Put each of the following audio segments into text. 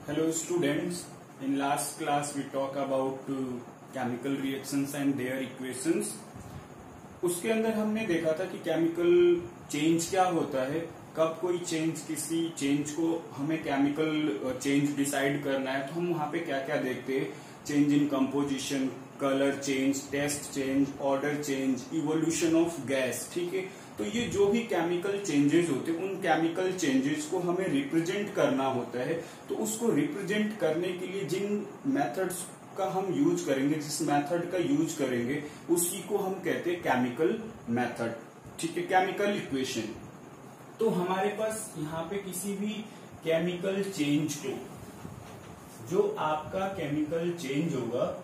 Hello students, in last class we talk about chemical reactions and their equations. उसके अंदर हमने देखा था कि केमिकल चेंज क्या होता है, कब कोई चेंज किसी चेंज को हमें केमिकल चेंज डिसाइड करना है तो हम वहां पे क्या क्या देखते हैं, change in composition, colour change, taste change, order change, evolution of gas. ठीक है, तो ये जो भी केमिकल चेंजेस होते हैं उन केमिकल चेंजेस को हमें रिप्रेजेंट करना होता है। तो उसको रिप्रेजेंट करने के लिए जिन मेथड्स का हम यूज करेंगे, जिस मेथड का यूज करेंगे उसी को हम कहते हैं केमिकल मेथड। ठीक है, केमिकल इक्वेशन। तो हमारे पास यहाँ पे किसी भी केमिकल चेंज को, जो आपका केमिकल चेंज होगा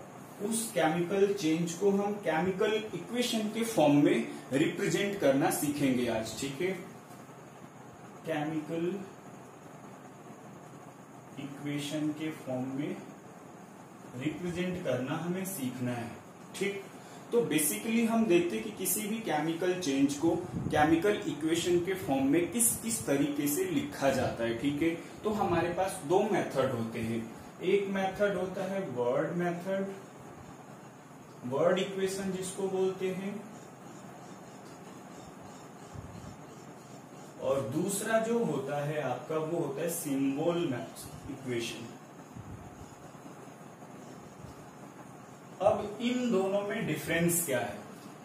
उस केमिकल चेंज को हम केमिकल इक्वेशन के फॉर्म में रिप्रेजेंट करना सीखेंगे आज। ठीक है, केमिकल इक्वेशन के फॉर्म में रिप्रेजेंट करना हमें सीखना है। ठीक, तो बेसिकली हम देखते हैं कि किसी भी केमिकल चेंज को केमिकल इक्वेशन के फॉर्म में किस किस तरीके से लिखा जाता है। ठीक है, तो हमारे पास दो मेथड होते हैं। एक मेथड होता है वर्ड मेथड, वर्ड इक्वेशन जिसको बोलते हैं, और दूसरा जो होता है आपका वो होता है सिंबल इक्वेशन। अब इन दोनों में डिफरेंस क्या है,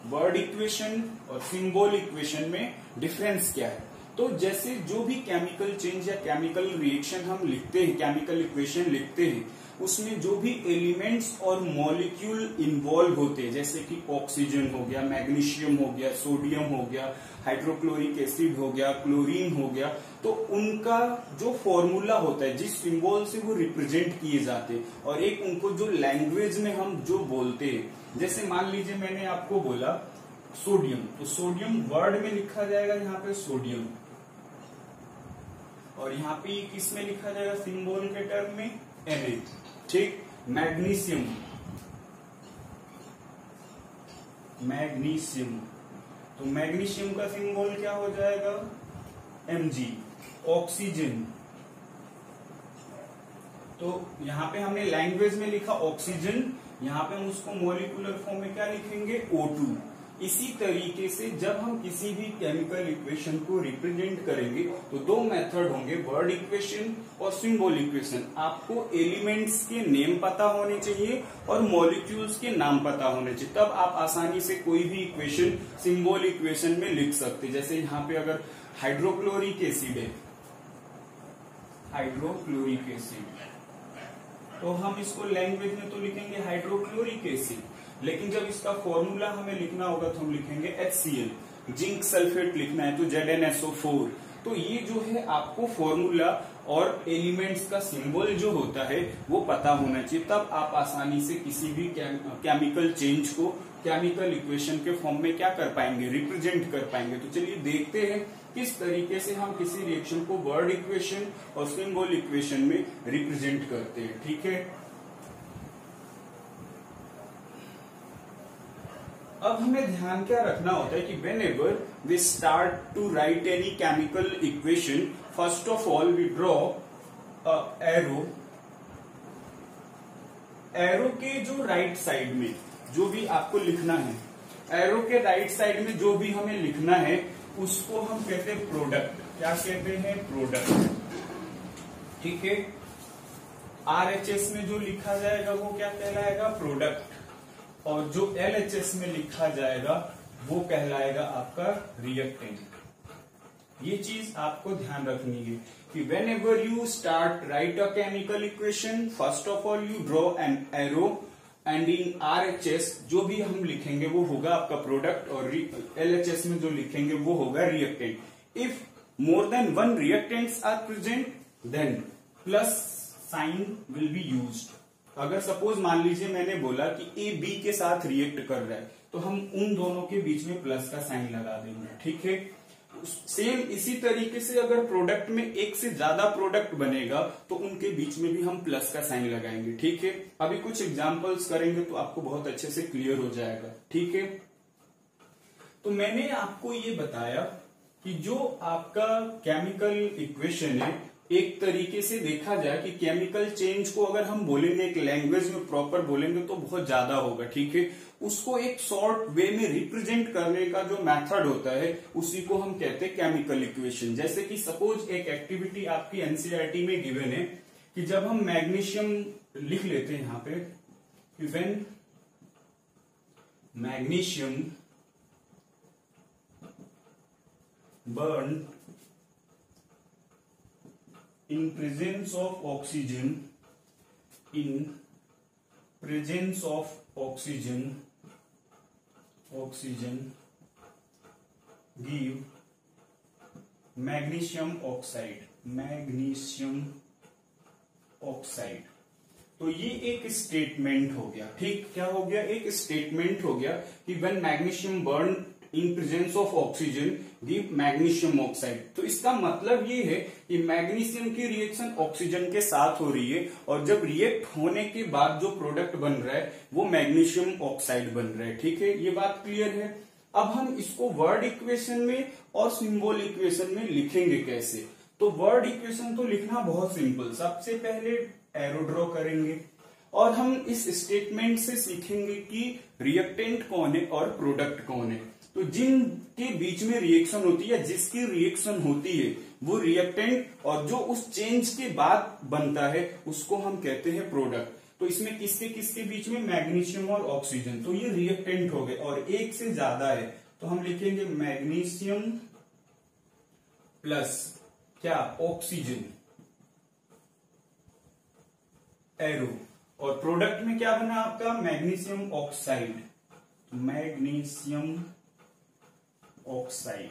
वर्ड इक्वेशन और सिंबल इक्वेशन में डिफरेंस क्या है? तो जैसे जो भी केमिकल चेंज या केमिकल रिएक्शन हम लिखते हैं, केमिकल इक्वेशन लिखते हैं, उसमें जो भी एलिमेंट्स और मॉलिक्यूल इन्वॉल्व होते हैं, जैसे कि ऑक्सीजन हो गया, मैग्नीशियम हो गया, सोडियम हो गया, हाइड्रोक्लोरिक एसिड हो गया, क्लोरीन हो गया, तो उनका जो फॉर्मूला होता है, जिस सिंबल से वो रिप्रेजेंट किए जाते हैं, और एक उनको जो लैंग्वेज में हम जो बोलते हैं, जैसे मान लीजिए मैंने आपको बोला सोडियम, तो सोडियम वर्ड में लिखा जाएगा यहाँ पे सोडियम, और यहाँ पे किस में लिखा जाएगा, सिंबल के टर्म में Na। ठीक, मैग्नीशियम, मैग्नीशियम, तो मैग्नीशियम का सिंबल क्या हो जाएगा, Mg। ऑक्सीजन, तो यहाँ पे हमने लैंग्वेज में लिखा ऑक्सीजन, यहाँ पे हम उसको मॉलिक्यूलर फॉर्म में क्या लिखेंगे, O2। इसी तरीके से जब हम किसी भी केमिकल इक्वेशन को रिप्रेजेंट करेंगे तो दो मेथड होंगे, वर्ड इक्वेशन और सिंबल इक्वेशन। आपको एलिमेंट्स के नेम पता होने चाहिए और मॉलिक्यूल्स के नाम पता होने चाहिए, तब आप आसानी से कोई भी इक्वेशन सिंबल इक्वेशन में लिख सकते। जैसे यहाँ पे अगर हाइड्रोक्लोरिक एसिड है, हाइड्रोक्लोरिक एसिड, तो हम इसको लैंग्वेज में तो लिखेंगे हाइड्रोक्लोरिक एसिड, लेकिन जब इसका फॉर्मूला हमें लिखना होगा तो हम लिखेंगे HCl। जिंक सल्फेट लिखना है तो ZnSO4। तो ये जो है आपको फॉर्मूला और एलिमेंट्स का सिंबल जो होता है वो पता होना चाहिए, तब आप आसानी से किसी भी केमिकल चेंज को केमिकल इक्वेशन के फॉर्म में क्या कर पाएंगे, रिप्रेजेंट कर पाएंगे। तो चलिए देखते हैं किस तरीके से हम किसी रिएक्शन को वर्ड इक्वेशन और सिंबल इक्वेशन में रिप्रेजेंट करते हैं। ठीक है, अब हमें ध्यान क्या रखना होता है कि whenever we start to write any chemical equation, first of all we draw a arrow। Arrow के जो राइट साइड में जो भी आपको लिखना है, एरो के राइट साइड में जो भी हमें लिखना है उसको हम कहते हैं प्रोडक्ट। क्या कहते हैं, प्रोडक्ट। ठीक है, RHS में जो लिखा जाएगा वो क्या कहलाएगा, प्रोडक्ट, और जो LHS में लिखा जाएगा वो कहलाएगा आपका रिएक्टेंट। ये चीज आपको ध्यान रखनी है कि whenever you start write a chemical equation, first of all you draw an arrow and in RHS जो भी हम लिखेंगे वो होगा आपका प्रोडक्ट, और LHS में जो लिखेंगे वो होगा reactant. If more than one reactants are present then plus sign will be used. अगर सपोज मान लीजिए मैंने बोला कि A B के साथ रिएक्ट कर रहा है तो हम उन दोनों के बीच में प्लस का साइन लगा देंगे। ठीक है, सेम इसी तरीके से अगर प्रोडक्ट में एक से ज्यादा प्रोडक्ट बनेगा तो उनके बीच में भी हम प्लस का साइन लगाएंगे। ठीक है, अभी कुछ एग्जांपल्स करेंगे तो आपको बहुत अच्छे से क्लियर हो जाएगा। ठीक है, तो मैंने आपको ये बताया कि जो आपका केमिकल इक्वेशन है एक तरीके से देखा जाए कि केमिकल चेंज को अगर हम बोलेंगे एक लैंग्वेज में प्रॉपर बोलेंगे तो बहुत ज्यादा होगा, ठीक है। उसको एक शॉर्ट वे में रिप्रेजेंट करने का जो मेथड होता है उसी को हम कहते हैं केमिकल इक्वेशन। जैसे कि सपोज एक एक्टिविटी आपकी एनसीईआरटी में गिवन है कि जब हम मैग्नीशियम लिख लेते हैं यहां पे, when magnesium burn in presence of oxygen, in presence of oxygen give magnesium oxide। तो ये एक स्टेटमेंट हो गया, ठीक। क्या हो गया? एक स्टेटमेंट हो गया कि when magnesium burn in presence of oxygen give magnesium oxide। तो इसका मतलब ये है कि मैग्नीशियम की रिएक्शन ऑक्सीजन के साथ हो रही है और जब रिएक्ट होने के बाद जो प्रोडक्ट बन रहा है वो मैग्नीशियम ऑक्साइड बन रहा है, ठीक है। ये बात क्लियर है। अब हम इसको वर्ड इक्वेशन में और सिंबल इक्वेशन में लिखेंगे कैसे? तो वर्ड इक्वेशन तो लिखना बहुत सिंपल, सबसे पहले एरो ड्रॉ करेंगे और हम इस स्टेटमेंट से सीखेंगे कि रिएक्टेंट कौन है और प्रोडक्ट कौन है। तो जिनके बीच में रिएक्शन होती है, जिसकी रिएक्शन होती है वो रिएक्टेंट, और जो उस चेंज के बाद बनता है उसको हम कहते हैं प्रोडक्ट। तो इसमें किसके किसके बीच में? मैग्नीशियम और ऑक्सीजन। तो ये रिएक्टेंट हो गए और एक से ज्यादा है तो हम लिखेंगे मैग्नीशियम प्लस क्या? Oxygen, arrow. और प्रोडक्ट में क्या बना आपका? मैग्नीशियम ऑक्साइड, मैग्नीशियम ऑक्साइड,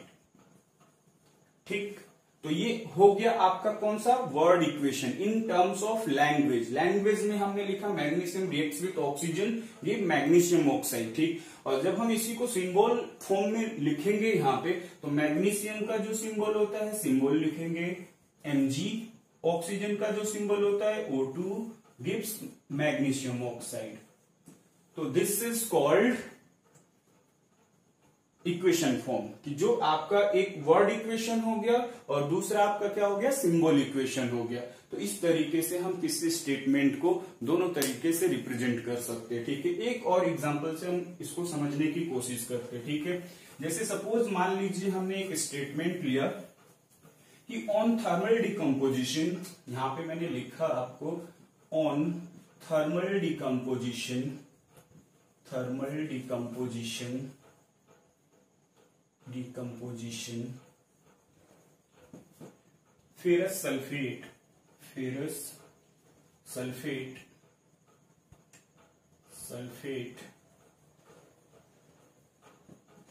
ठीक। तो ये हो गया आपका कौन सा? Word equation in terms of language. Language में हमने लिखा magnesium reacts with oxygen give magnesium oxide, ठीक। और जब हम इसी को सिंबल फॉर्म में लिखेंगे यहाँ पे, तो मैग्नीशियम का जो सिंबल होता है सिंबल लिखेंगे Mg, ऑक्सीजन का जो सिंबल होता है O2 गिव्स मैग्नीशियम ऑक्साइड। तो this is called equation form, कि जो आपका एक वर्ड इक्वेशन हो गया और दूसरा आपका क्या हो गया? सिंबल इक्वेशन हो गया। तो इस तरीके से हम किसी स्टेटमेंट को दोनों तरीके से रिप्रेजेंट कर सकते हैं, ठीक है। एक और एग्जांपल से हम इसको समझने की कोशिश करते हैं, ठीक है। जैसे सपोज मान लीजिए हमने एक स्टेटमेंट लिया कि ऑन थर्मल डिकम्पोजिशन, यहां पे मैंने लिखा आपको on thermal decomposition ferrous sulfate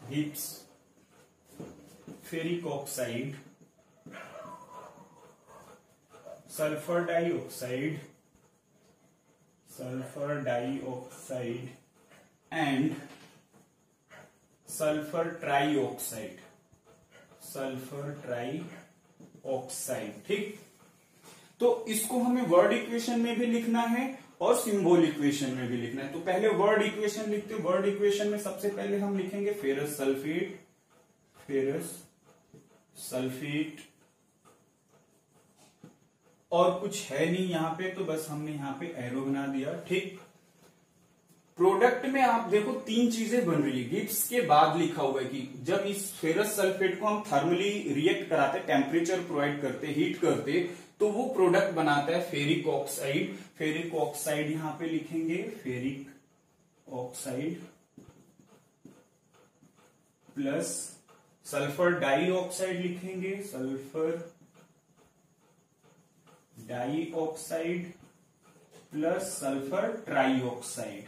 gives ferric oxide, sulfur dioxide and sulfur trioxide, ठीक। तो इसको हमें वर्ड इक्वेशन में भी लिखना है और सिंबल इक्वेशन में भी लिखना है। तो पहले वर्ड इक्वेशन लिखते हैं। वर्ड इक्वेशन में सबसे पहले हम लिखेंगे फेरस सल्फेट, और कुछ है नहीं यहाँ पे, तो बस हमने यहाँ पे एरो बना दिया, ठीक। प्रोडक्ट में आप देखो तीन चीजें बन रही है। गिब्स के बाद लिखा हुआ है कि जब इस फेरस सल्फेट को हम थर्मली रिएक्ट कराते, टेम्परेचर प्रोवाइड करते, हीट करते, तो वो प्रोडक्ट बनाता है फेरिक ऑक्साइड यहां पे लिखेंगे ferric oxide plus sulphur dioxide लिखेंगे, sulphur dioxide plus sulphur trioxide.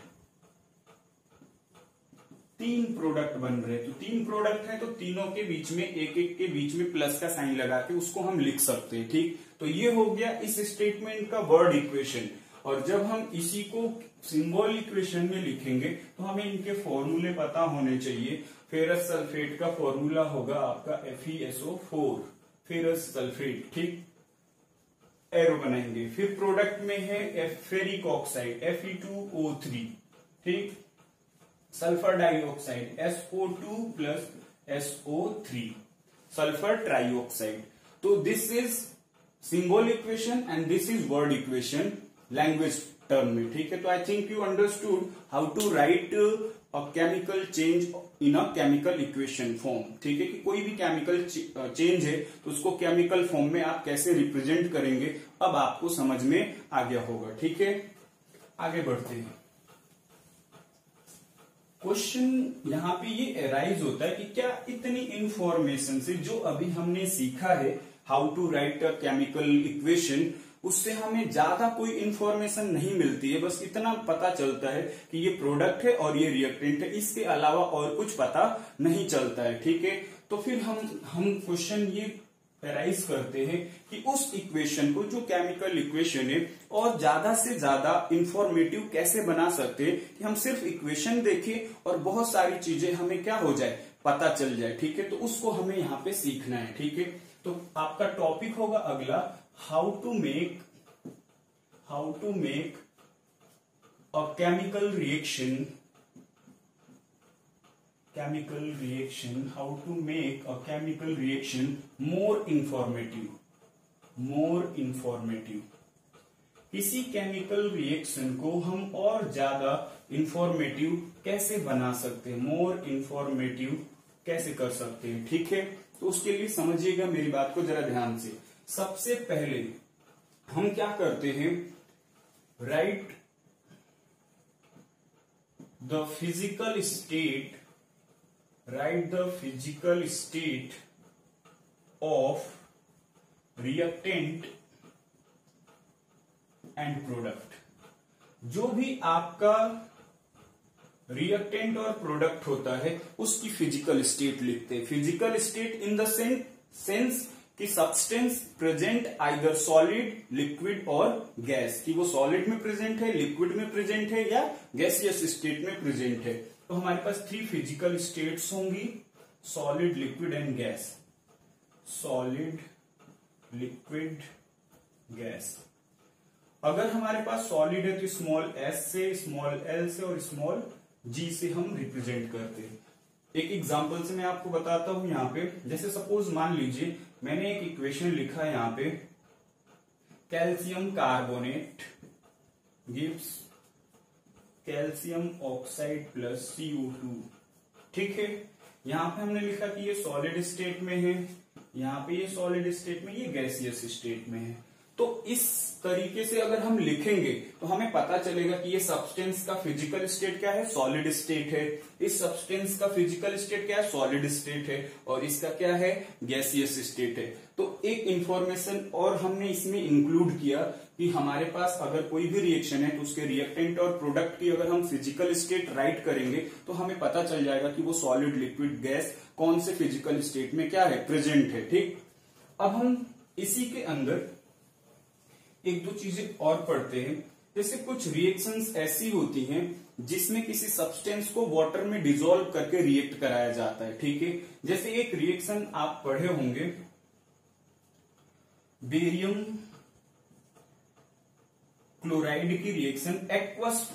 तीन प्रोडक्ट बन रहे, तो तीन प्रोडक्ट है तो तीनों के बीच में एक के बीच में प्लस का साइन लगा के उसको हम लिख सकते हैं, ठीक। तो ये हो गया इस स्टेटमेंट का वर्ड इक्वेशन। और जब हम इसी को सिंबल इक्वेशन में लिखेंगे तो हमें इनके फॉर्मूले पता होने चाहिए। फेरस सल्फेट का फॉर्मूला होगा आपका FeSO4, फेरस सल्फेट, ठीक। एरो बनाएंगे। फिर प्रोडक्ट में है फेरिक ऑक्साइड Fe2O3, ठीक। Sulphur dioxide SO2 plus SO3, sulphur trioxide. तो this is symbol equation and this is word equation language term में, ठीक है। तो I think you understood how to write a chemical change in a chemical equation form, ठीक है, कि कोई भी केमिकल चेंज है तो उसको केमिकल फॉर्म में आप कैसे रिप्रेजेंट करेंगे, अब आपको समझ में आ गया होगा, ठीक है। आगे बढ़ते हैं। क्वेश्चन यहां पे ये अराइज होता है कि क्या इतनी इंफॉर्मेशन से जो अभी हमने सीखा है how to write a chemical equation, उससे हमें ज्यादा कोई इंफॉर्मेशन नहीं मिलती है, बस इतना पता चलता है कि ये प्रोडक्ट है और ये रिएक्टेंट है, इसके अलावा और कुछ पता नहीं चलता है, ठीक है। तो फिर हम क्वेश्चन ये अराइज करते हैं कि उस इक्वेशन को, जो केमिकल इक्वेशन है, और ज्यादा से ज्यादा इंफॉर्मेटिव कैसे बना सकते हैं कि हम सिर्फ इक्वेशन देखें और बहुत सारी चीजें हमें क्या हो जाए, पता चल जाए, ठीक है। तो उसको हमें यहाँ पे सीखना है, ठीक है। तो आपका टॉपिक होगा अगला, how to make a chemical reaction, how to make a chemical reaction more informative, किसी केमिकल रिएक्शन को हम और ज्यादा इंफॉर्मेटिव कैसे बना सकते हैं, मोर इंफॉर्मेटिव कैसे कर सकते हैं, ठीक है। तो उसके लिए समझिएगा मेरी बात को जरा ध्यान से। सबसे पहले हम क्या करते हैं, right the physical state of reactant and product. जो भी आपका रिएक्टेंट और प्रोडक्ट होता है उसकी फिजिकल स्टेट लिखते हैं। Physical state in the sense कि substance present either solid, liquid और गैस, कि वो सॉलिड में प्रेजेंट है, लिक्विड में प्रेजेंट है या गैसियस स्टेट में प्रेजेंट है। तो हमारे पास 3 फिजिकल स्टेट्स होंगी, solid, liquid and gas. Solid, liquid, gas. अगर हमारे पास सॉलिड है तो स्मॉल s से, स्मॉल l से और स्मॉल g से हम रिप्रेजेंट करते हैं। एक एग्जांपल से मैं आपको बताता हूं यहाँ पे, जैसे सपोज मान लीजिए मैंने एक इक्वेशन लिखा है यहाँ पे, calcium carbonate gives calcium oxide plus CO2, ठीक है। यहाँ पे हमने लिखा कि ये सॉलिड स्टेट में है, यहाँ पे ये सॉलिड स्टेट में, ये गैसियस स्टेट में है। तो इस तरीके से अगर हम लिखेंगे तो हमें पता चलेगा कि ये सब्सटेंस का फिजिकल स्टेट क्या है, सॉलिड स्टेट है, इस सब्सटेंस का फिजिकल स्टेट क्या है, सॉलिड स्टेट है, और इसका क्या है, गैसियस स्टेट है। तो एक इंफॉर्मेशन और हमने इसमें इंक्लूड किया कि हमारे पास अगर कोई भी रिएक्शन है तो उसके रिएक्टेंट और प्रोडक्ट की अगर हम फिजिकल स्टेट राइट करेंगे तो हमें पता चल जाएगा कि वो सॉलिड, लिक्विड, गैस कौन से फिजिकल स्टेट में क्या है, प्रेजेंट है, ठीक। अब हम इसी के अंदर एक दो चीजें और पढ़ते हैं। जैसे कुछ रिएक्शंस ऐसी होती हैं जिसमें किसी सब्सटेंस को वाटर में डिसॉल्व करके रिएक्ट कराया जाता है, ठीक है। जैसे एक रिएक्शन आप पढ़े होंगे, बेरियम क्लोराइड की रिएक्शन एक्वस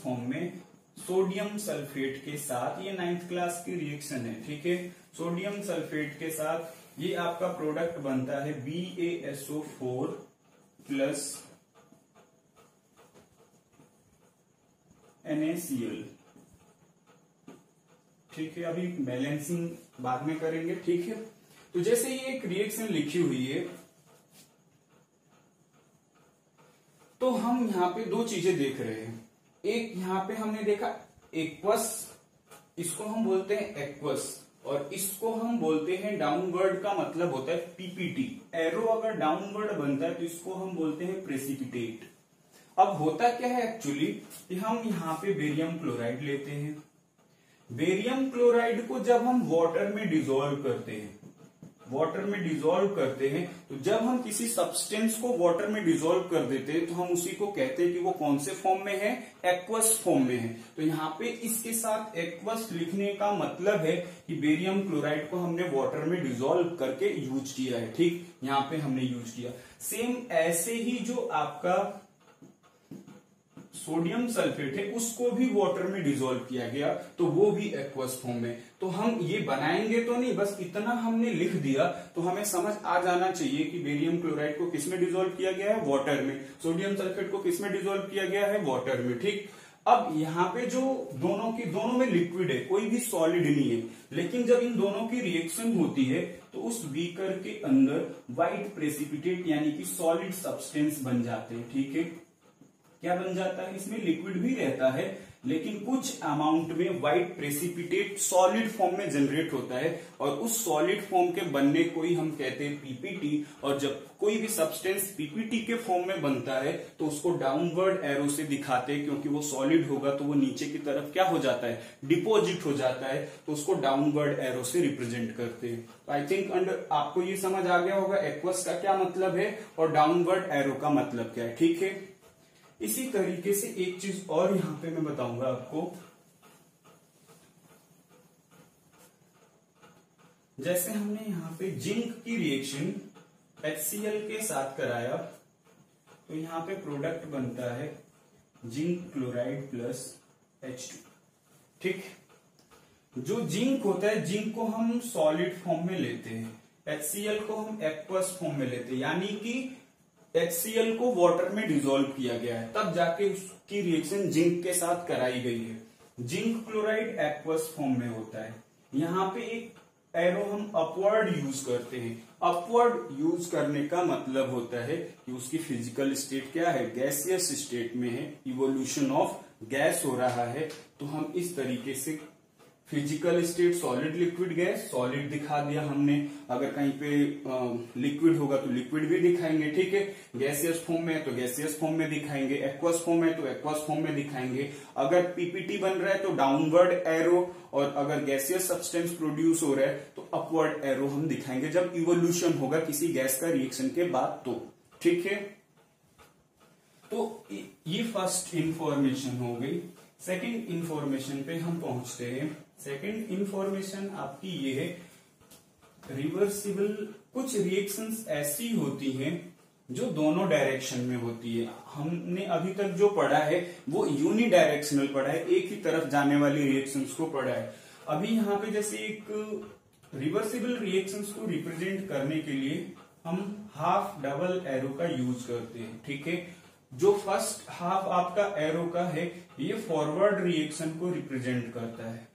फॉर्म में सोडियम सल्फेट के साथ, ये 9th क्लास की रिएक्शन है, ठीक है। सोडियम सल्फेट के साथ ये आपका प्रोडक्ट बनता है BaSO4 प्लस NaCl, ठीक है। अभी बैलेंसिंग बाद में करेंगे, ठीक है। तो जैसे ये एक रिएक्शन लिखी हुई है तो हम यहां पे 2 चीजें देख रहे हैं। एक यहां पे हमने देखा एक्वस, इसको हम बोलते हैं एक्वस, और इसको हम बोलते हैं डाउनवर्ड, का मतलब होता है PPT। एरो अगर डाउनवर्ड बनता है तो इसको हम बोलते हैं प्रेसिपिटेट। अब होता क्या है एक्चुअली कि हम यहाँ पे बेरियम क्लोराइड लेते हैं। बेरियम क्लोराइड को जब हम वाटर में डिसॉल्व करते हैं तो जब हम किसी सब्सटेंस को वाटर में डिसॉल्व कर देते हैं तो हम उसी को कहते हैं कि वो कौन से फॉर्म में है, एक्वस फॉर्म में है। तो यहाँ पे इसके साथ एक्वस लिखने का मतलब है कि बेरियम क्लोराइड को हमने वाटर में डिसॉल्व करके यूज किया है, ठीक। यहाँ पे हमने यूज किया। सेम ऐसे ही जो आपका सोडियम सल्फेट है उसको भी वाटर में डिसॉल्व किया गया, तो वो भी एक्वस फॉर्म में। तो हम ये बनाएंगे तो नहीं, बस इतना हमने लिख दिया तो हमें समझ आ जाना चाहिए कि बेरियम क्लोराइड को किसमें डिसॉल्व किया गया है, वाटर में। सोडियम सल्फेट को किसमें डिसॉल्व किया गया है, वाटर में। ठीक, अब यहाँ पे जो दोनों में लिक्विड है, कोई भी सॉलिड नहीं है, लेकिन जब इन दोनों की रिएक्शन होती है तो उस बीकर के अंदर व्हाइट प्रेसिपिटेट यानी कि सॉलिड सब्सटेंस बन जाते हैं। ठीक है, क्या बन जाता है, इसमें लिक्विड भी रहता है लेकिन कुछ अमाउंट में व्हाइट प्रेसिपिटेट सॉलिड फॉर्म में जनरेट होता है, और उस सॉलिड फॉर्म के बनने को ही हम कहते हैं पीपीटी। और जब कोई भी सब्सटेंस पीपीटी के फॉर्म में बनता है तो उसको डाउनवर्ड एरो से दिखाते हैं, क्योंकि वो सॉलिड होगा तो वो नीचे की तरफ क्या हो जाता है, डिपोजिट हो जाता है, तो उसको डाउनवर्ड एरो से रिप्रेजेंट करते हैं। तो आई थिंक आपको ये समझ आ गया होगा एक्वस का क्या मतलब है और डाउनवर्ड एरो का मतलब क्या है। ठीक है, इसी तरीके से एक चीज और यहां पे मैं बताऊंगा आपको, जैसे हमने यहां पे जिंक की रिएक्शन HCl के साथ कराया तो यहां पे प्रोडक्ट बनता है जिंक क्लोराइड प्लस H2। ठीक, जो जिंक होता है, जिंक को हम सॉलिड फॉर्म में लेते हैं, HCl को हम एक्वस फॉर्म में लेते हैं, यानी कि HCl को वाटर में डिसॉल्व किया गया है, तब जाके उसकी रिएक्शन जिंक के साथ कराई गई है। जिंक क्लोराइड एक्वस फॉर्म में होता है। यहाँ पे एक एरो हम अपवर्ड यूज करते हैं। अपवर्ड यूज करने का मतलब होता है कि उसकी फिजिकल स्टेट क्या है, गैसियस स्टेट में है, इवोल्यूशन ऑफ गैस हो रहा है। तो हम इस तरीके से physical state solid liquid gas solid दिखा दिया हमने। अगर कहीं पे लिक्विड होगा तो लिक्विड भी दिखाएंगे। ठीक है, गैसियस फॉर्म में है तो गैसियस फॉर्म में दिखाएंगे, एक्वस फॉर्म है तो एक्वस फॉर्म में दिखाएंगे। अगर पीपीटी बन रहा है तो डाउनवर्ड एरो, और अगर गैसियस सब्सटेंस प्रोड्यूस हो रहा है तो अपवर्ड एरो हम दिखाएंगे जब इवोल्यूशन होगा किसी गैस का रिएक्शन के बाद। तो ठीक है, तो ये फर्स्ट इंफॉर्मेशन हो गई। सेकंड इंफॉर्मेशन पे हम पहुंचते हैं। सेकंड इंफॉर्मेशन आपकी ये है, रिवर्सिबल। कुछ रिएक्शंस ऐसी होती हैं जो दोनों डायरेक्शन में होती है। हमने अभी तक जो पढ़ा है वो यूनिडायरेक्शनल पढ़ा है, एक ही तरफ जाने वाली रिएक्शंस को पढ़ा है। अभी यहाँ पे जैसे एक रिवर्सिबल रिएक्शंस को रिप्रेजेंट करने के लिए हम हाफ डबल एरो का यूज करते हैं। ठीक है, जो फर्स्ट हाफ आपका एरो का है ये फॉरवर्ड रिएक्शन को रिप्रेजेंट करता है,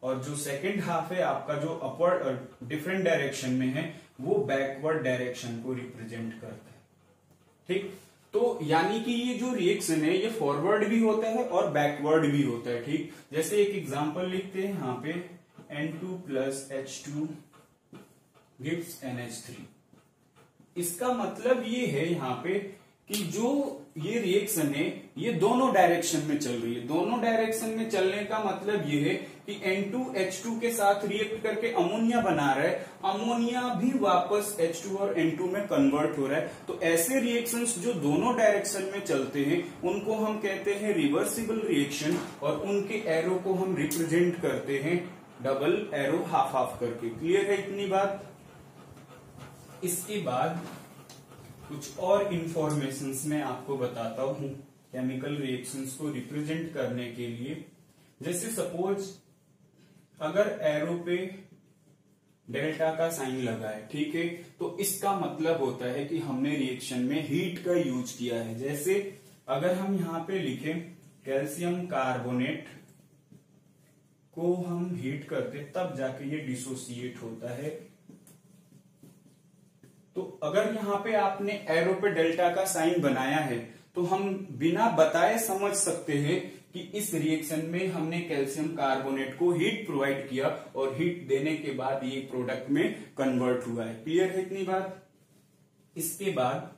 और जो सेकंड हाफ है आपका जो अपवर्ड डिफरेंट डायरेक्शन में है वो बैकवर्ड डायरेक्शन को रिप्रेजेंट करता है। ठीक, तो यानी कि ये जो रिएक्शन है ये फॉरवर्ड भी होता है और बैकवर्ड भी होता है। ठीक, जैसे एक एग्जांपल लिखते हैं यहाँ पे, N2 plus H2 gives NH3। इसका मतलब ये है यहाँ पे कि जो ये रिएक्शन है ये दोनों डायरेक्शन में चल रही है। दोनों डायरेक्शन में चलने का मतलब ये है कि N2H2 के साथ रिएक्ट करके अमोनिया बना रहा है, अमोनिया भी वापस H2 और N2 में कन्वर्ट हो रहा है। तो ऐसे रिएक्शंस जो दोनों डायरेक्शन में चलते हैं उनको हम कहते हैं रिवर्सिबल रिएक्शन, और उनके एरो को हम रिप्रेजेंट करते हैं डबल एरो हाफ हाफ करके। क्लियर है इतनी बात? इसके बाद कुछ और इंफॉर्मेशंस मैं आपको बताता हूं केमिकल रिएक्शंस को रिप्रेजेंट करने के लिए। जैसे सपोज अगर एरो पे डेल्टा का साइन लगा है, ठीक है, तो इसका मतलब होता है कि हमने रिएक्शन में हीट का यूज किया है। जैसे अगर हम यहां पे लिखें कैल्शियम कार्बोनेट को हम हीट करते तब जाके ये डिसोसिएट होता है। तो अगर यहाँ पे आपने एरो पे डेल्टा का साइन बनाया है तो हम बिना बताए समझ सकते हैं कि इस रिएक्शन में हमने कैल्शियम कार्बोनेट को हीट प्रोवाइड किया और हीट देने के बाद ये प्रोडक्ट में कन्वर्ट हुआ है। क्लियर है इतनी बात? इसके बाद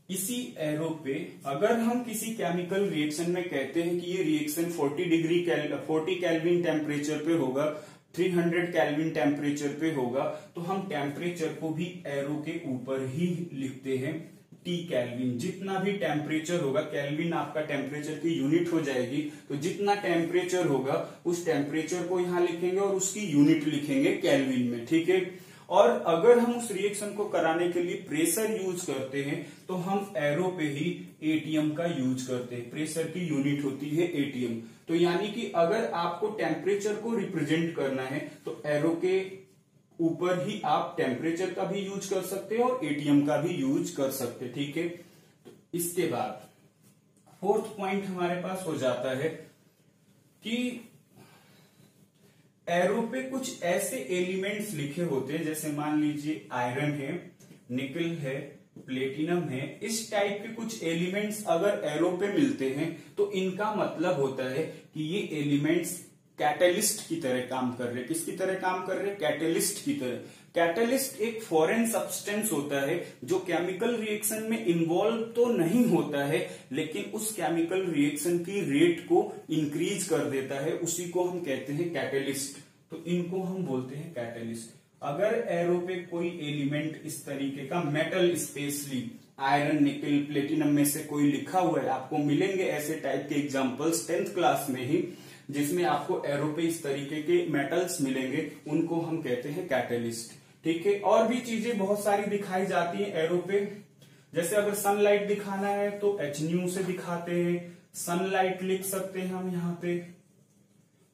इसी एरो पे अगर हम किसी केमिकल रिएक्शन में कहते हैं कि ये रिएक्शन 40 केल्विन टेम्परेचर पे होगा, 300 केल्विन टेम्परेचर पे होगा, तो हम टेम्परेचर को भी एरो के ऊपर ही लिखते हैं T केल्विन। जितना भी टेम्परेचर होगा, केल्विन आपका टेम्परेचर की यूनिट हो जाएगी, तो जितना टेम्परेचर होगा उस टेम्परेचर को यहां लिखेंगे और उसकी यूनिट लिखेंगे केल्विन में। ठीक है, और अगर हम उस रिएक्शन को कराने के लिए प्रेशर यूज करते हैं तो हम एरो पे ही एटीएम का यूज करते हैं। प्रेशर की यूनिट होती है एटीएम। तो यानी कि अगर आपको टेम्परेचर को रिप्रेजेंट करना है तो एरो के ऊपर ही आप टेम्परेचर का भी यूज कर सकते हैं और एटीएम का भी यूज कर सकते हैं। ठीक है, तो इसके बाद फोर्थ पॉइंट हमारे पास हो जाता है कि एरो पे कुछ ऐसे एलिमेंट्स लिखे होते हैं, जैसे मान लीजिए आयरन है, निकल है, प्लेटिनम है। इस टाइप के कुछ एलिमेंट्स अगर एरो पे मिलते हैं तो इनका मतलब होता है कि ये एलिमेंट्स कैटलिस्ट की तरह काम कर रहे हैं। किसकी तरह काम कर रहे हैं? कैटलिस्ट की तरह। कैटलिस्ट एक फॉरेन सब्सटेंस होता है जो केमिकल रिएक्शन में इन्वॉल्व तो नहीं होता है, लेकिन उस केमिकल रिएक्शन की रेट को इंक्रीज कर देता है। उसी को हम कहते हैं कैटलिस्ट। तो इनको हम बोलते हैं कैटलिस्ट। अगर एरो पे कोई एलिमेंट इस तरीके का, मेटल स्पेशली आयरन, निकल, प्लेटिनम में से कोई लिखा हुआ है, आपको मिलेंगे ऐसे टाइप के एग्जांपल्स 10th क्लास में ही, जिसमें आपको एरो पे इस तरीके के मेटल्स मिलेंगे, उनको हम कहते हैं कैटलिस्ट। ठीक है, और भी चीजें बहुत सारी दिखाई जाती हैं एरो पे। जैसे अगर सनलाइट दिखाना है तो HNu से दिखाते हैं, सनलाइट लिख सकते हैं हम यहाँ पे।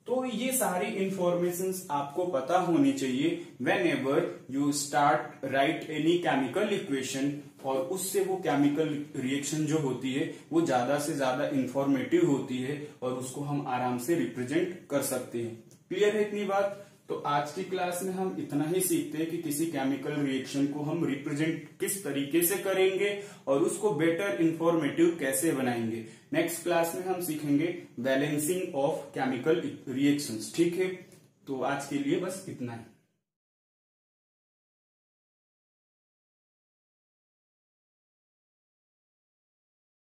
तो ये सारी इंफॉर्मेशंस आपको पता होनी चाहिए when ever you start right any chemical equation, और उससे वो केमिकल रिएक्शन जो होती है वो ज्यादा से ज्यादा इंफॉर्मेटिव होती है और उसको हम आराम से रिप्रेजेंट कर सकते हैं। क्लियर है इतनी बात? तो आज की क्लास में हम इतना ही सीखते हैं कि किसी केमिकल रिएक्शन को हम रिप्रेजेंट किस तरीके से करेंगे और उसको बेटर इंफॉर्मेटिव कैसे बनाएंगे। नेक्स्ट क्लास में हम सीखेंगे बैलेंसिंग ऑफ केमिकल रिएक्शंस। ठीक है, तो आज के लिए बस इतना ही।